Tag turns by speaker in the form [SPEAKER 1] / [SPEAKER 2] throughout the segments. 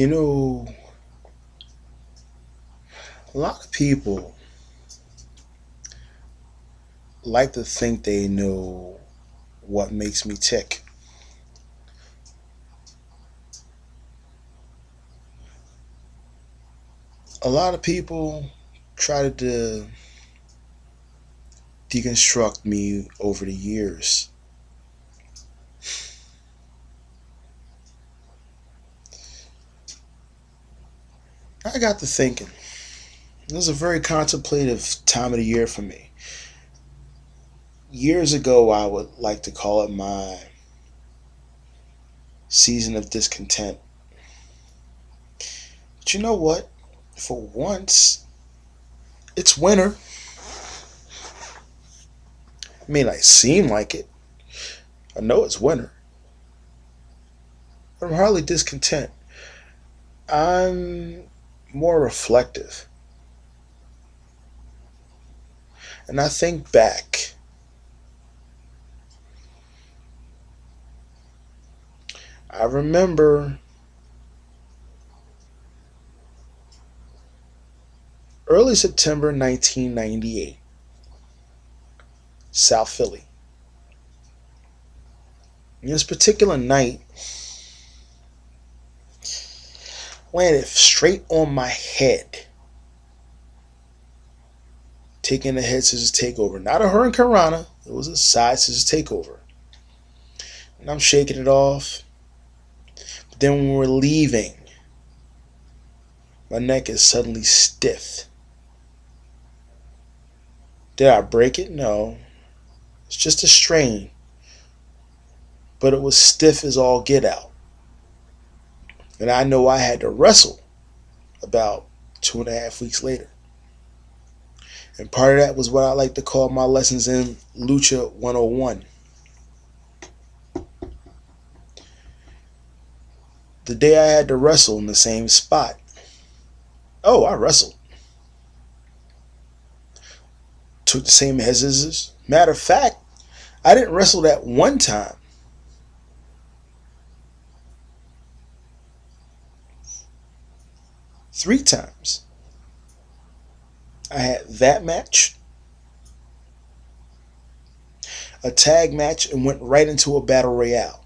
[SPEAKER 1] You know, a lot of people like to think they know what makes me tick. A lot of people try to deconstruct me over the years. I got to thinking. It was a very contemplative time of the year for me. Years ago, I would like to call it my season of discontent. But you know what? For once, it's winter. I mean, I seem like it. I know it's winter. But I'm hardly discontent. I'm more reflective. And I think back. I remember early September 1998, South Philly. This particular night landed straight on my head, taking a head scissors takeover. Not a Hurricane Rana, it was a side scissors takeover. And I'm shaking it off. But then when we're leaving, my neck is suddenly stiff. Did I break it? No. It's just a strain. But it was stiff as all get out. And I know I had to wrestle about 2.5 weeks later. And part of that was what I like to call my lessons in Lucha 101. The day I had to wrestle in the same spot. Oh, I wrestled. Took the same head scissors. Matter of fact, I didn't wrestle that one time. 3 times. I had that match, a tag match, and went right into a battle royale.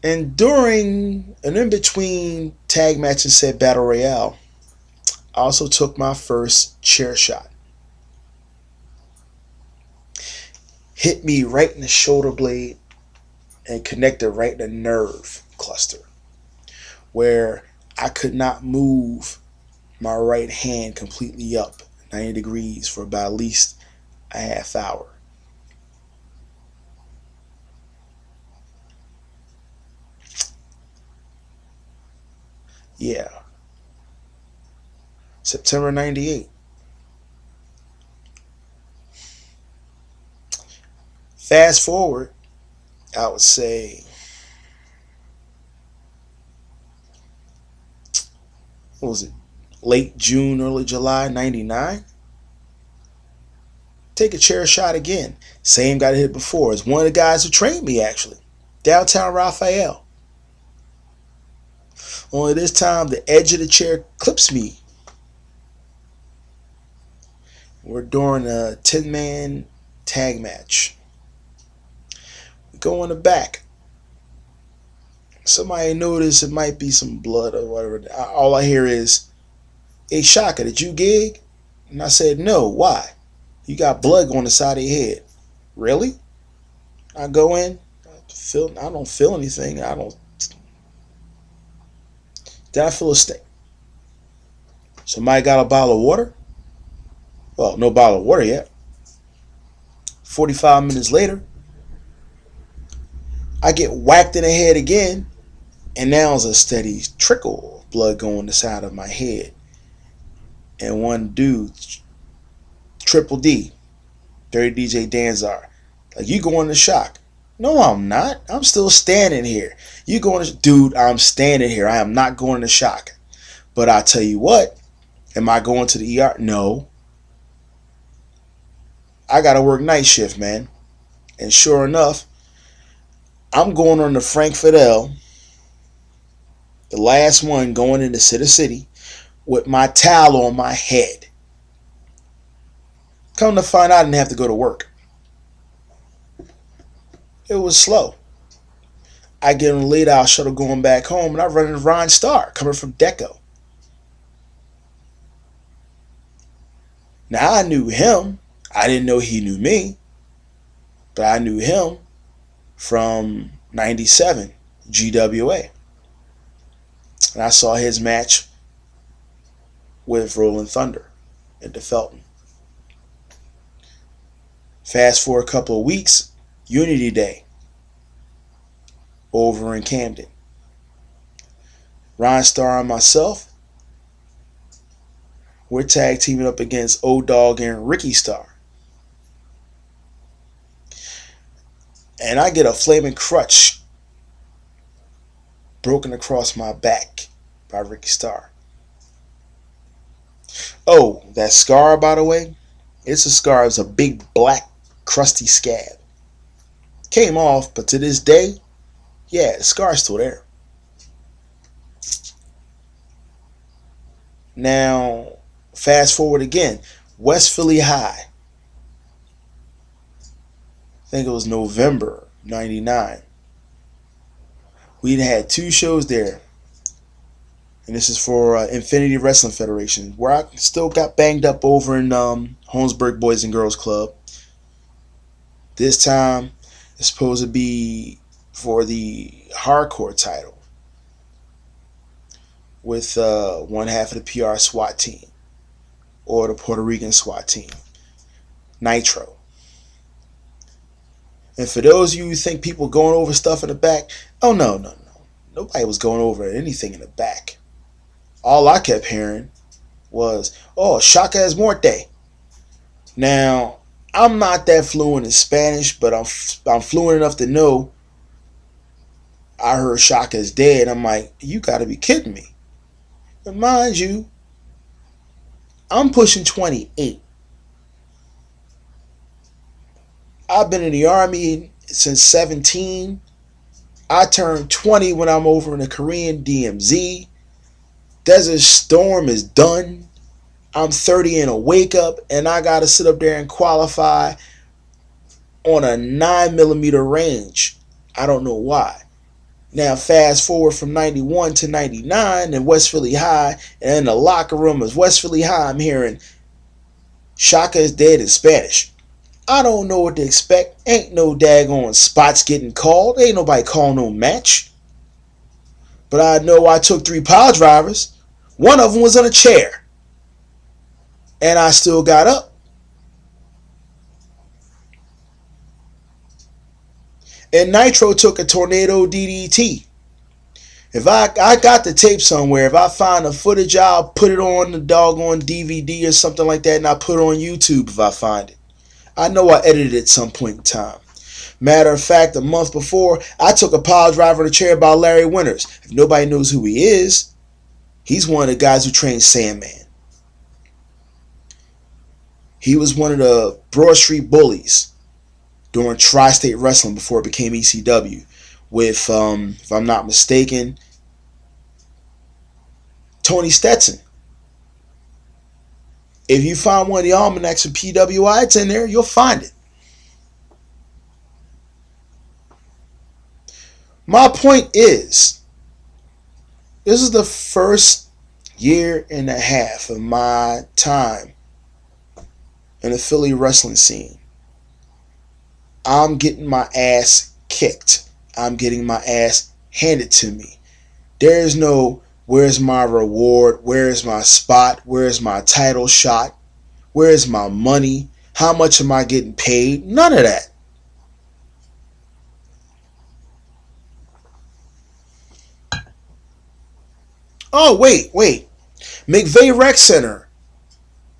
[SPEAKER 1] And during and in between tag match and said battle royale, I also took my first chair shot. Hit me right in the shoulder blade and connected right in the nerve cluster where I could not move my right hand completely up 90 degrees for about at least a half hour. Yeah, September 98. Fast forward, I would say, what was it? Late June, early July 99. Take a chair shot again. Same guy that hit before. It's one of the guys who trained me actually. Downtown Raphael. Only this time the edge of the chair clips me. We're doing a 10-man tag match. We go in the back. Somebody noticed it might be some blood or whatever. All I hear is, "Hey Shaka, did you gig?" And I said, "No, why? You got blood on the side of your head." "Really?" I go in, I don't feel anything. I don't. Did I feel a sting? Somebody got a bottle of water? Well, no bottle of water yet. 45 minutes later, I get whacked in the head again, and now it's a steady trickle of blood going the side of my head. And one dude, Triple D, Dirty DJ Danzar, like, "You going to shock?" "No, I'm not. I'm still standing here." "You going to..." "Dude, I'm standing here. I am not going to shock. But I tell you what, am I going to the ER? No. I got to work night shift, man." And sure enough, I'm going on to Frank Fidel, The last one going into City with my towel on my head. Come to find out I didn't have to go to work. It was slow. I get on the late hour shuttle going back home, and I run into Ron Starr coming from Deco. Now I knew him. I didn't know he knew me, but I knew him from '97 GWA. And I saw his match with Rolling Thunder at the Felton. Fast forward a couple of weeks, Unity Day over in Camden. Ron Starr and myself, we're tag teaming up against O-Dog and Ricky Starr. And I get a flaming crutch broken across my back by Ricky Starr. Oh, that scar, by the way, it's a scar. It's a big black crusty scab. Came off, but to this day, yeah, the scar's still there. Now, fast forward again. West Philly High. I think it was November '99. We'd had 2 shows there. And this is for Infinity Wrestling Federation, where I still got banged up over in Holmesburg Boys and Girls Club. This time, it's supposed to be for the hardcore title with one half of the PR SWAT team, or the Puerto Rican SWAT team, Nitro. And for those of you who think people going over stuff in the back, oh no. Nobody was going over anything in the back. All I kept hearing was, oh, Shaka es muerte. Now, I'm not that fluent in Spanish, but I'm fluent enough to know I heard Shaka is dead. I'm like, you got to be kidding me. But mind you, I'm pushing 28. I've been in the Army since 17. I turned 20 when I'm over in the Korean DMZ. Desert Storm is done. I'm 30 in a wake up, and I got to sit up there and qualify on a 9mm range. I don't know why. Now, fast forward from 91 to 99 in West Philly High, and in the locker room of West Philly High, I'm hearing Shaka is dead in Spanish. I don't know what to expect. Ain't no daggone spots getting called. Ain't nobody calling no match. But I know I took 3 pile drivers. One of them was on a chair. And I still got up. And Nitro took a tornado DDT. If I got the tape somewhere, if I find the footage, I'll put it on the doggone DVD or something like that, and I'll put it on YouTube if I find it. I know I edited it at some point in time. Matter of fact, a month before, I took a pile driver in a chair by Larry Winters. If nobody knows who he is, he's one of the guys who trained Sandman. He was one of the Broad Street Bullies during Tri-State Wrestling before it became ECW with, if I'm not mistaken, Tony Stetson. If you find one of the almanacs of PWI, it's in there. You'll find it. My point is, this is the first year and a half of my time in the Philly wrestling scene. I'm getting my ass kicked. I'm getting my ass handed to me. There's no, where's my reward? Where's my spot? Where's my title shot? Where's my money? How much am I getting paid? None of that. Oh, wait. McVeigh Rec Center,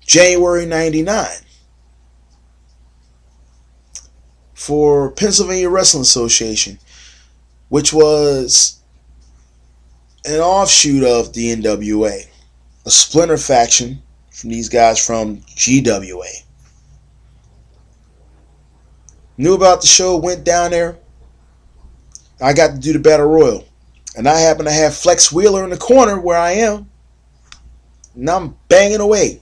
[SPEAKER 1] January 99. For Pennsylvania Wrestling Association, which was an offshoot of the NWA, a splinter faction from these guys from GWA. Knew about the show, went down there. I got to do the Battle Royal And I happen to have Flex Wheeler in the corner where I am. And I'm banging away.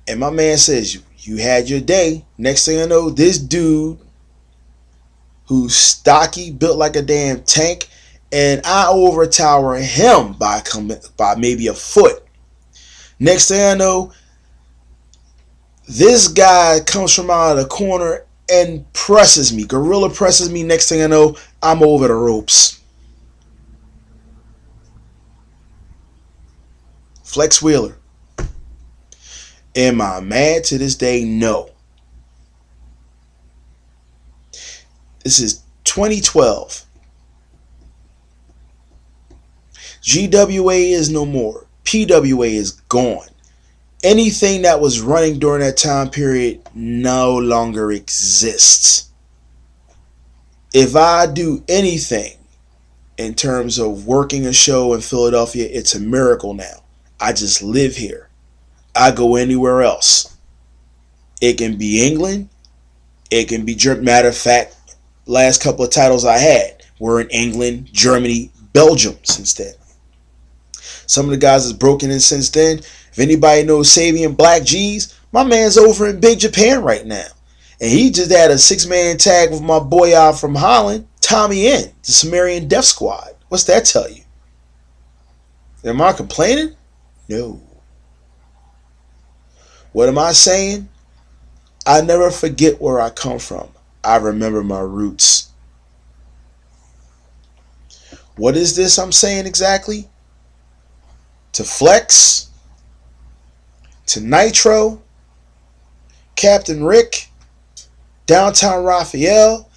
[SPEAKER 1] And my man says, you had your day. Next thing I know, this dude who's stocky, built like a damn tank, and I overtower him by maybe a foot. Next thing I know, this guy comes from out of the corner and presses me. Gorilla presses me. Next thing I know, I'm over the ropes. Flex Wheeler. Am I mad to this day? No. This is 2012. GWA is no more. PWA is gone. Anything that was running during that time period no longer exists. If I do anything in terms of working a show in Philadelphia, it's a miracle now. I just live here. I go anywhere else. It can be England. It can be Germany. Matter of fact, last couple of titles I had were in England, Germany, Belgium since then. Some of the guys that's broken in since then. If anybody knows Sabian Black G's, my man's over in Big Japan right now. And he just had a 6-man tag with my boy out from Holland, Tommy N, the Sumerian Death Squad. What's that tell you? Am I complaining? No. What am I saying? I never forget where I come from. I remember my roots. What is this I'm saying exactly? To Flex, to Nitro, Captain Rick, Downtown Raphael,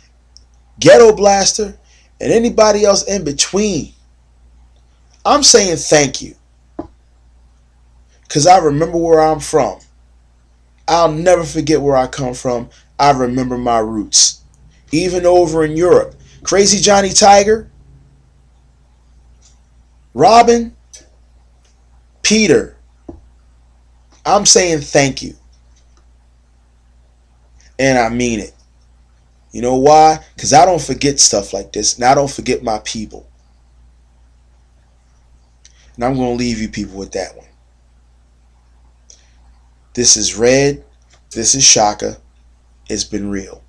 [SPEAKER 1] Ghetto Blaster, and anybody else in between. I'm saying thank you. Because I remember where I'm from. I'll never forget where I come from. I remember my roots. Even over in Europe. Crazy Johnny Tiger, Robin, Peter. I'm saying thank you. And I mean it. You know why? Because I don't forget stuff like this. And I don't forget my people. And I'm going to leave you people with that one. This is Red. This is Shaka. It's been real.